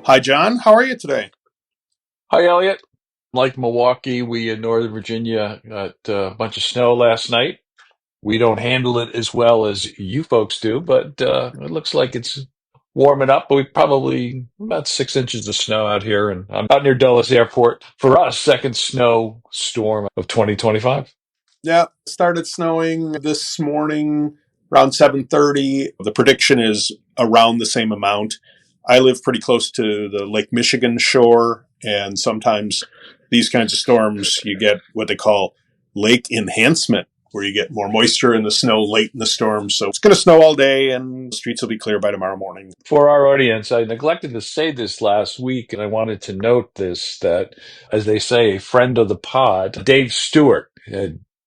Hi, John. How are you today? Hi, Elliot. Like Milwaukee, we in Northern Virginia got a bunch of snow last night. We don't handle it as well as you folks do, but it looks like it's warming up. We probably about 6 inches of snow out here, and I'm out near Dulles Airport. For us, second snow storm of 2025. Yeah, it started snowing this morning around 7:30. The prediction is around the same amount. I live pretty close to the Lake Michigan shore, and sometimes these kinds of storms, you get what they call lake enhancement, where you get more moisture in the snow late in the storm. So it's going to snow all day, and the streets will be clear by tomorrow morning. For our audience, I neglected to say this last week, and I wanted to note this that, as they say, a friend of the pod, Dave Stewart,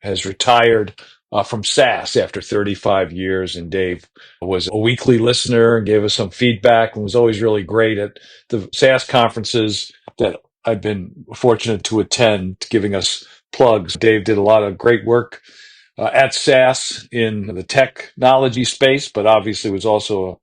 has retired from SAS after 35 years. And Dave was a weekly listener and gave us some feedback and was always really great at the SAS conferences that I've been fortunate to attend, giving us plugs. Dave did a lot of great work at SAS in the technology space, but obviously was also a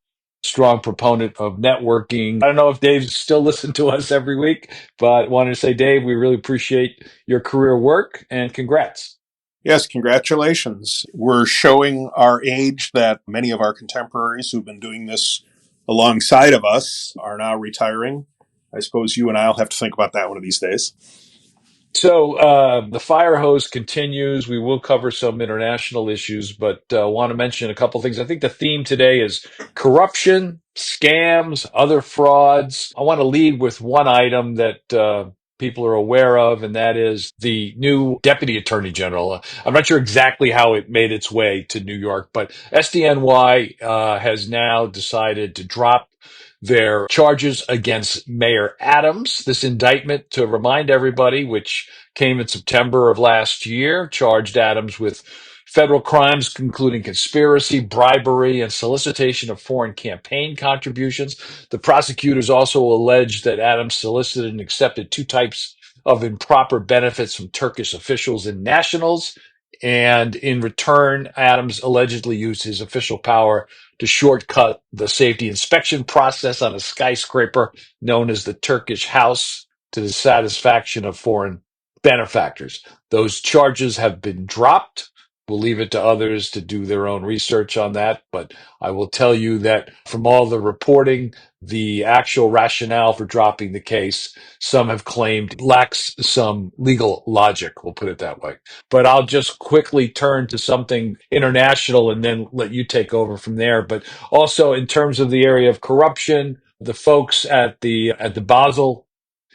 strong proponent of networking. I don't know if Dave's still listening to us every week, but wanted to say, Dave, we really appreciate your career work and congrats. Yes, congratulations. We're showing our age that many of our contemporaries who've been doing this alongside of us are now retiring. I suppose you and I will have to think about that one of these days. So the fire hose continues. We will cover some international issues, but want to mention a couple things. I think the theme today is corruption, scams, other frauds. I want to lead with one item that people are aware of, and that is the new Deputy Attorney General. I'm not sure exactly how it made its way to New York, but SDNY has now decided to drop their charges against Mayor Adams. This indictment, to remind everybody, which came in September of last year, charged Adams with federal crimes, including conspiracy, bribery, and solicitation of foreign campaign contributions. The prosecutors also alleged that Adams solicited and accepted two types of improper benefits from Turkish officials and nationals. And in return, Adams allegedly used his official power to shortcut the safety inspection process on a skyscraper known as the Turkish House to the satisfaction of foreign benefactors. Those charges have been dropped. We'll leave it to others to do their own research on that. But I will tell you that from all the reporting, the actual rationale for dropping the case, some have claimed lacks some legal logic. We'll put it that way. But I'll just quickly turn to something international and then let you take over from there. But also in terms of the area of corruption, the folks at the Basel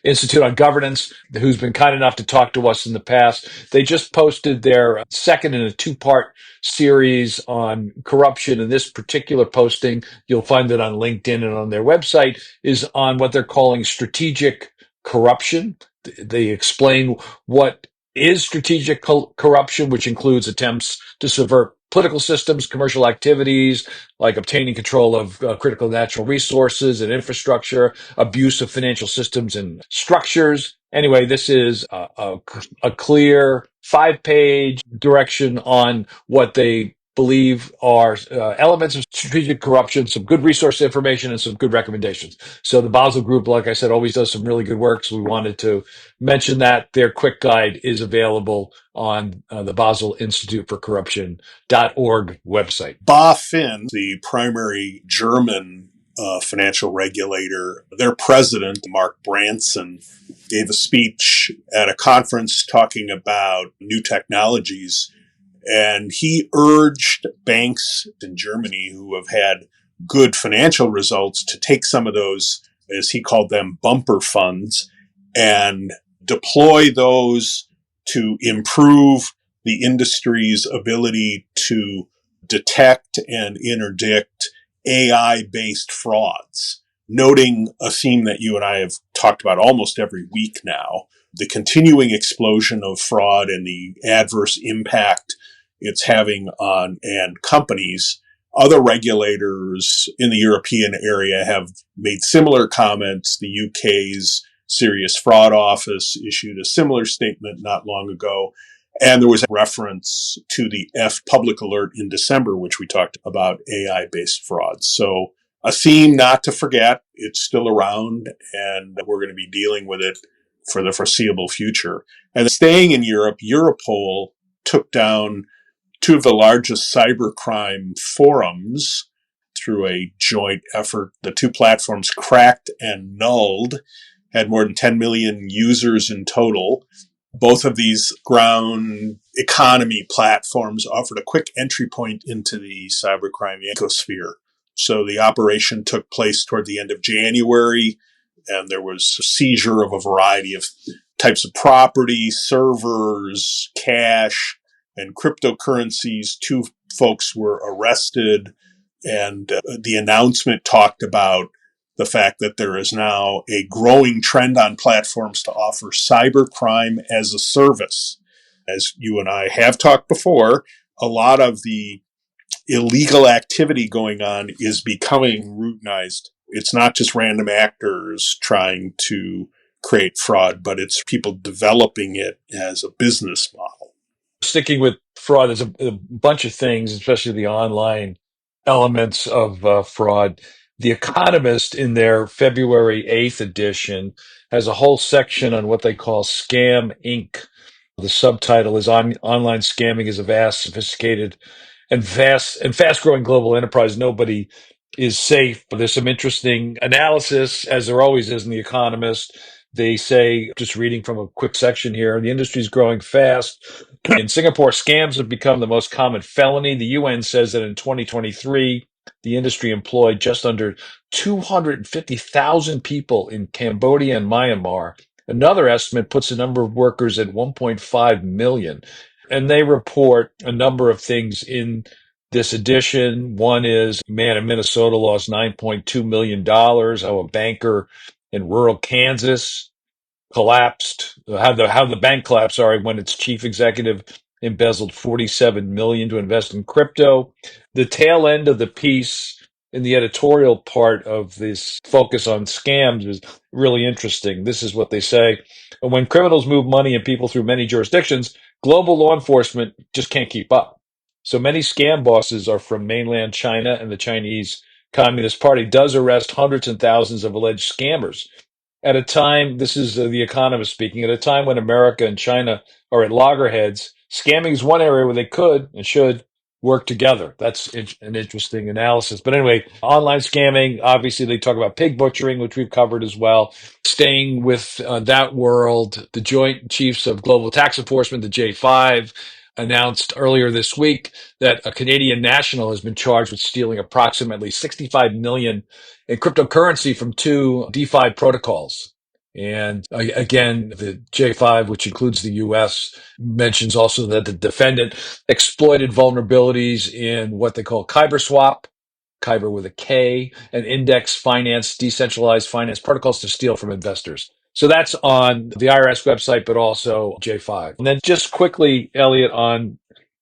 Institute on Governance, who's been kind enough to talk to us in the past. They just posted their second in a two-part series on corruption. And this particular posting, you'll find it on LinkedIn and on their website, is on what they're calling strategic corruption. They explain what is strategic corruption, which includes attempts to subvert political systems, commercial activities, like obtaining control of critical natural resources and infrastructure, abuse of financial systems and structures. Anyway, this is a clear 5-page direction on what they believe are elements of strategic corruption, some good resource information, and some good recommendations. So the Basel Group, like I said, always does some really good work. So we wanted to mention that their quick guide is available on the Basel Institute for Corruption.org website. BaFin, the primary German financial regulator, their president, Mark Branson, gave a speech at a conference talking about new technologies. And he urged banks in Germany who have had good financial results to take some of those, as he called them, bumper funds, and deploy those to improve the industry's ability to detect and interdict AI-based frauds, noting a theme that you and I have talked about almost every week now, the continuing explosion of fraud and the adverse impact it's having on and companies. Other regulators in the European area have made similar comments. The UK's Serious Fraud Office issued a similar statement not long ago. And there was a reference to the F public alert in December, which we talked about AI-based frauds. So a theme not to forget. It's still around, and we're going to be dealing with it for the foreseeable future. And staying in Europe, Europol took down two of the largest cybercrime forums through a joint effort. The two platforms, Cracked and Nulled, had more than 10 million users in total. Both of these ground economy platforms offered a quick entry point into the cybercrime ecosphere. So the operation took place toward the end of January, and there was a seizure of a variety of types of property, servers, cash, and cryptocurrencies. Two folks were arrested, and the announcement talked about the fact that there is now a growing trend on platforms to offer cybercrime as a service. As you and I have talked before, a lot of the illegal activity going on is becoming routinized. It's not just random actors trying to create fraud, but it's people developing it as a business model. Sticking with fraud, there's a bunch of things, especially the online elements of fraud. The Economist, in their February 8th edition, has a whole section on what they call Scam Inc. The subtitle is Online Scamming is a Vast, Sophisticated, and fast growing global enterprise. Nobody is safe. But there's some interesting analysis, as there always is in The Economist. They say, just reading from a quick section here, the industry is growing fast. In Singapore, scams have become the most common felony. The UN says that in 2023, the industry employed just under 250,000 people in Cambodia and Myanmar. Another estimate puts the number of workers at 1.5 million. And they report a number of things in this edition. One is, man in Minnesota lost $9.2 million. How a banker in rural Kansas collapsed, how the bank collapsed, sorry, when its chief executive embezzled 47 million to invest in crypto. The tail end of the piece in the editorial part of this focus on scams is really interesting. This is what they say. When criminals move money and people through many jurisdictions, global law enforcement just can't keep up. So many scam bosses are from mainland China, and the Chinese Communist Party does arrest hundreds and thousands of alleged scammers at a time, this is The Economist speaking, at a time when America and China are at loggerheads. Scamming is one area where they could and should work together. That's an interesting analysis. But anyway, online scamming, obviously they talk about pig butchering, which we've covered as well. Staying with that world, the Joint Chiefs of Global Tax Enforcement, the J5, announced earlier this week that a Canadian national has been charged with stealing approximately 65 million in cryptocurrency from two DeFi protocols. And again, the J5, which includes the US, mentions also that the defendant exploited vulnerabilities in what they call KyberSwap, Kyber with a K, and index finance, decentralized finance protocols to steal from investors. So that's on the IRS website, but also J5. And then just quickly, Elliot, on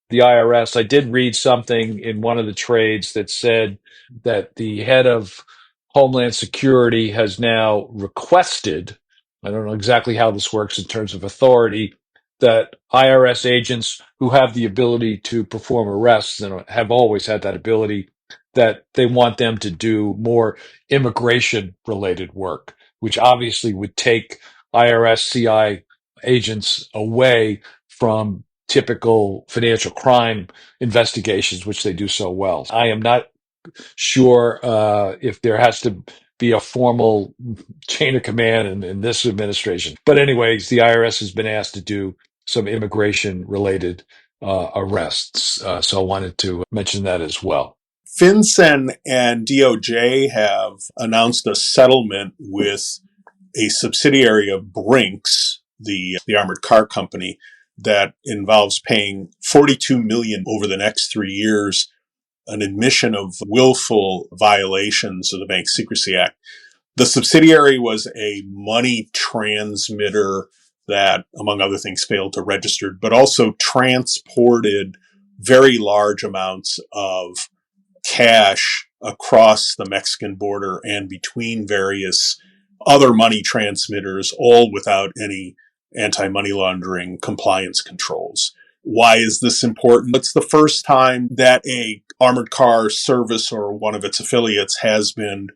the IRS, I did read something in one of the trades that said that the head of Homeland Security has now requested, I don't know exactly how this works in terms of authority, that IRS agents who have the ability to perform arrests and have always had that ability, that they want them to do more immigration related work, which obviously would take IRS CI agents away from typical financial crime investigations, which they do so well. I am not sure if there has to be a formal chain of command in this administration. But anyways, the IRS has been asked to do some immigration related arrests. So I wanted to mention that as well. FinCEN and DOJ have announced a settlement with a subsidiary of Brinks, the armored car company, that involves paying $42 million over the next 3 years, an admission of willful violations of the Bank Secrecy Act. The subsidiary was a money transmitter that, among other things, failed to register, but also transported very large amounts of cash across the Mexican border and between various other money transmitters, all without any anti-money laundering compliance controls. Why is this important? It's the first time that a armored car service or one of its affiliates has been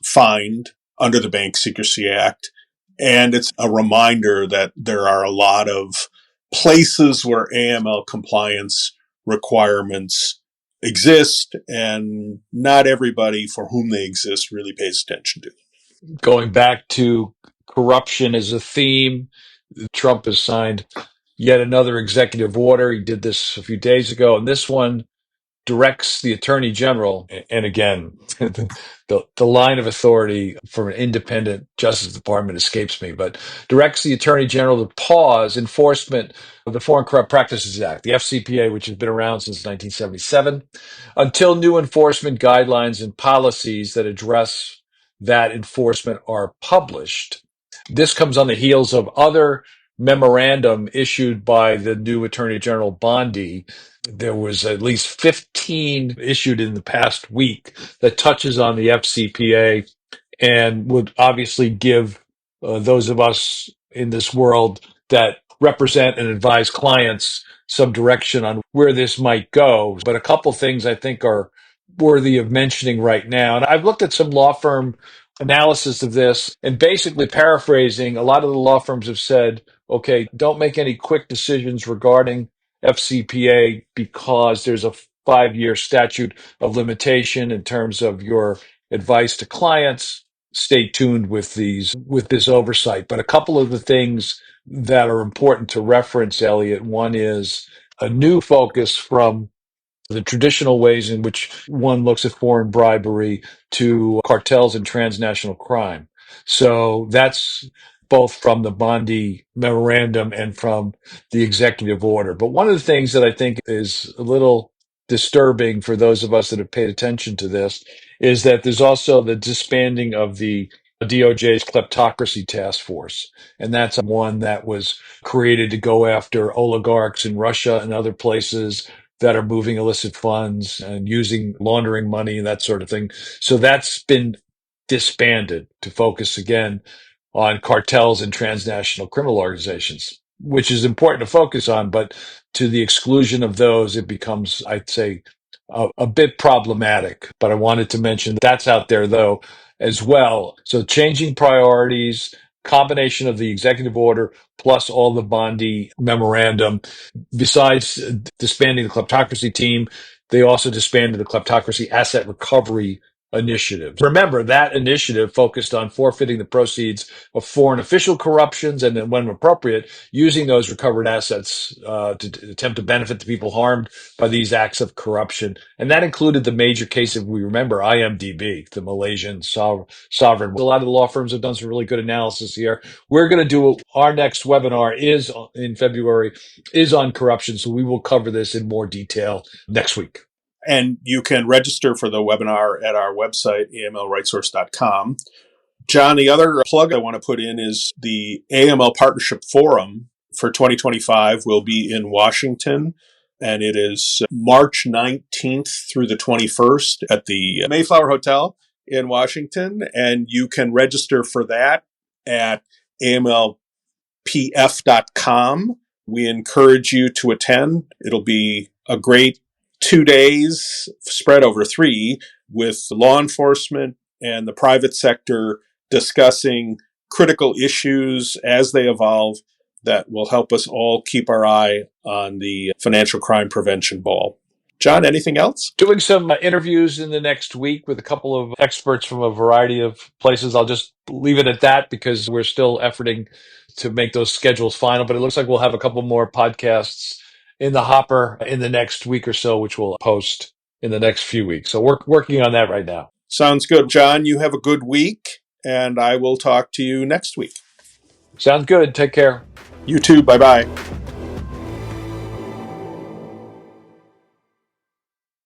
fined under the Bank Secrecy Act. And it's a reminder that there are a lot of places where AML compliance requirements exist, and not everybody for whom they exist really pays attention to. Going back to corruption as a theme, Trump has signed yet another executive order. He did this a few days ago, and this one directs the attorney general, and again, the line of authority from an independent Justice Department escapes me, but directs the attorney general to pause enforcement of the Foreign Corrupt Practices Act, the FCPA, which has been around since 1977, until new enforcement guidelines and policies that address that enforcement are published. This comes on the heels of other memorandum issued by the new Attorney General Bondi. There was at least 15 issued in the past week that touches on the FCPA and would obviously give those of us in this world that represent and advise clients some direction on where this might go. But a couple things I think are worthy of mentioning right now. And I've looked at some law firm analysis of this, and basically paraphrasing, a lot of the law firms have said, okay, don't make any quick decisions regarding FCPA because there's a 5-year statute of limitation in terms of your advice to clients. Stay tuned with this oversight. But a couple of the things that are important to reference, Elliot, one is a new focus from the traditional ways in which one looks at foreign bribery to cartels and transnational crime. So that's both from the Bondi memorandum and from the executive order. But one of the things that I think is a little disturbing for those of us that have paid attention to this is that there's also the disbanding of the DOJ's kleptocracy task force. And that's one that was created to go after oligarchs in Russia and other places that are moving illicit funds and using laundering money and that sort of thing. So that's been disbanded to focus again on cartels and transnational criminal organizations, which is important to focus on, but to the exclusion of those, it becomes, I'd say, a bit problematic. But I wanted to mention that's out there, though, as well. So changing priorities, combination of the executive order plus all the Bondi memorandum. Besides disbanding the kleptocracy team, they also disbanded the kleptocracy asset recovery initiative. Remember, that initiative focused on forfeiting the proceeds of foreign official corruptions and then, when appropriate, using those recovered assets to attempt to benefit the people harmed by these acts of corruption. And that included the major case, if we remember, IMDb, the Malaysian sovereign. A lot of the law firms have done some really good analysis here. We're going to do our next webinar is in February, is on corruption. So we will cover this in more detail next week. And you can register for the webinar at our website, amlrightsource.com. John, the other plug I want to put in is the AML Partnership Forum for 2025 will be in Washington, and it is March 19th through the 21st at the Mayflower Hotel in Washington, and you can register for that at amlpf.com. We encourage you to attend. It'll be a great 2 days spread over 3 with law enforcement and the private sector discussing critical issues as they evolve that will help us all keep our eye on the financial crime prevention ball. John, anything else? Doing some interviews in the next week with a couple of experts from a variety of places. I'll just leave it at that because we're still efforting to make those schedules final, but it looks like we'll have a couple more podcasts in the hopper in the next week or so, which we'll post in the next few weeks. So we're working on that right now. Sounds good. John, you have a good week, and I will talk to you next week. Sounds good. Take care. You too. Bye-bye.